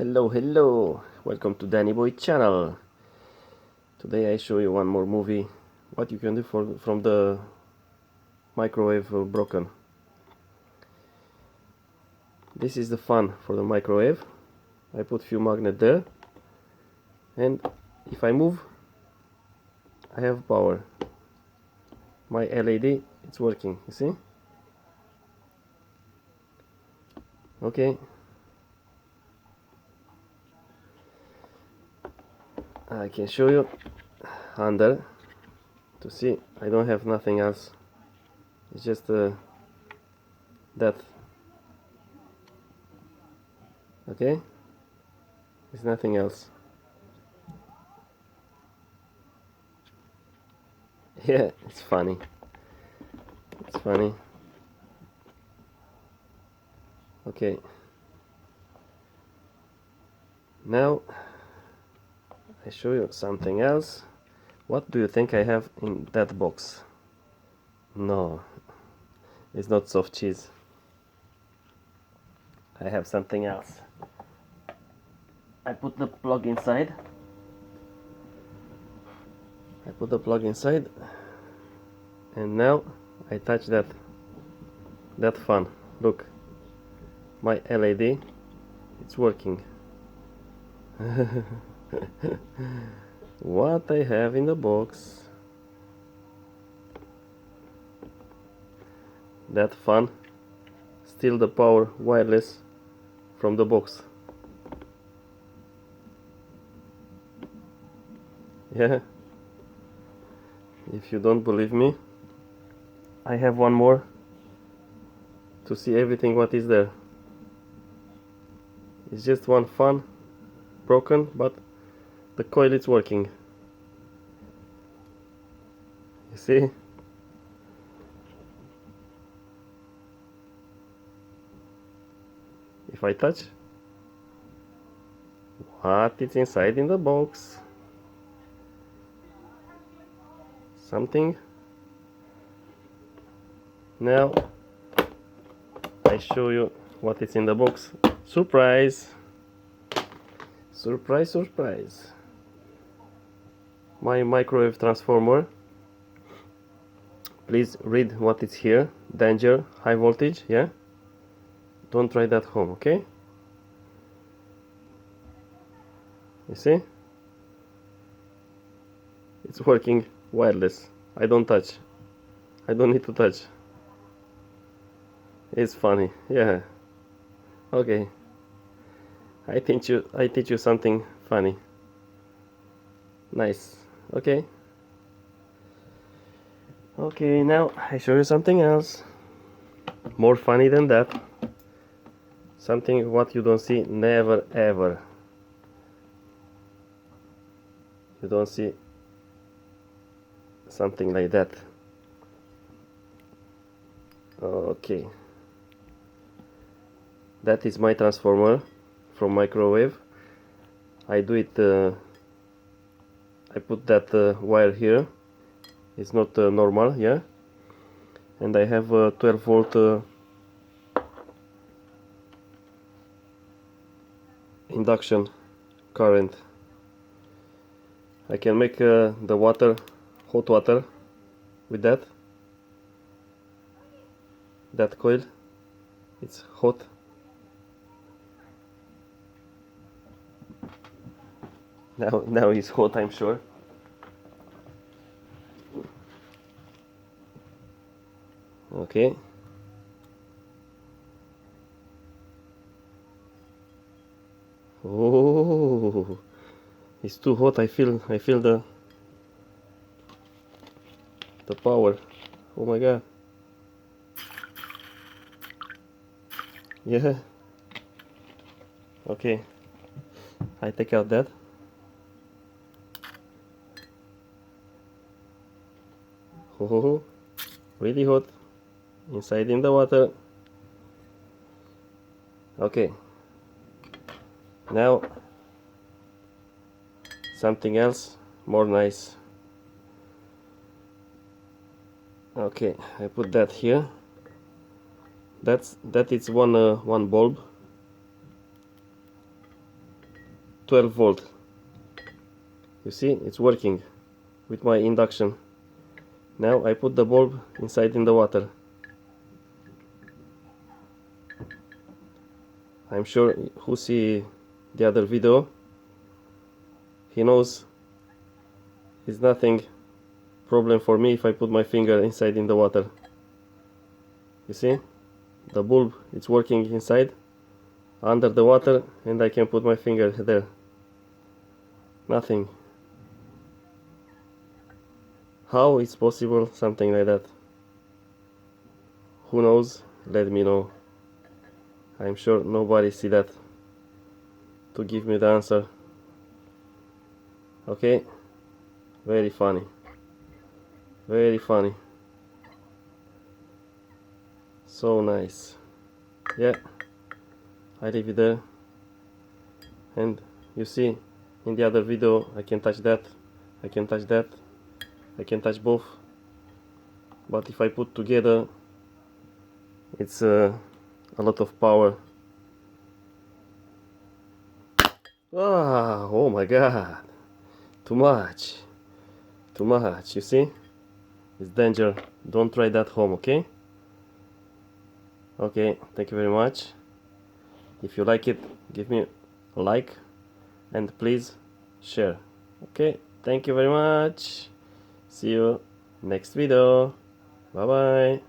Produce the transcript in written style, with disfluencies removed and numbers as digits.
Hello, welcome to Danny Boy channel. Today I show you one more movie, what you can do from the microwave broken. This is the fun for the microwave. I put few magnet there, and if I move, I have power. My LED, it's working, you see? Okay. I can show you under to see. I don't have nothing else. It's just that. Okay, there's nothing else. Yeah, it's funny. It's funny. Okay. Now I show you something else. What do you think I have in that box? No, it's not soft cheese. I have something else. I put the plug inside. And now I touch that fan. Look, my LED, it's working. What I have in the box? That fan, steal the power wireless from the box. Yeah. If you don't believe me, I have one more to see everything what is there. It's just one fan broken, but the coil is working. You see? If I touch, what is inside in the box? Something. Now I show you what is in the box. Surprise! Surprise, surprise! My microwave transformer. Please read what is here. Danger, high voltage, yeah? Don't try that home, okay? You see? It's working wireless. I don't touch. I don't need to touch. It's funny, yeah. Okay. I teach you something funny. Nice. Okay. Okay, now I show you something else. More funny than that. Something what you don't see never ever. You don't see something like that. Okay. That is my transformer from microwave. I do it. I put that wire here. It's not normal, yeah. And I have a 12 volt induction current. I can make the water, hot water, with that coil. It's hot. Now it's hot, I'm sure. Okay. Oh, it's too hot. I feel the power. Oh my god. Yeah. Okay. I take out that. Oh, really hot. Inside in the water. Okay. Now something else more nice. Okay, I put that here. That is one bulb. 12 volt. You see, it's working with my induction. Now I put the bulb inside in the water. I'm sure who see the other video, he knows it's nothing problem for me if I put my finger inside in the water. You see, the bulb it's working inside under the water, and I can put my finger there. Nothing. How is possible something like that? Who knows? Let me know. I'm sure nobody see that to give me the answer. Okay, very funny, very funny, so nice. Yeah, I leave it there, and you see in the other video I can touch that, I can touch that, I can touch both, but if I put together it's a lot of power. Oh my god, too much, too much. You see, it's danger. Don't try that home, okay? Okay, thank you very much. If you like it, give me a like, and please share. Okay, thank you very much. See you next video. Bye bye.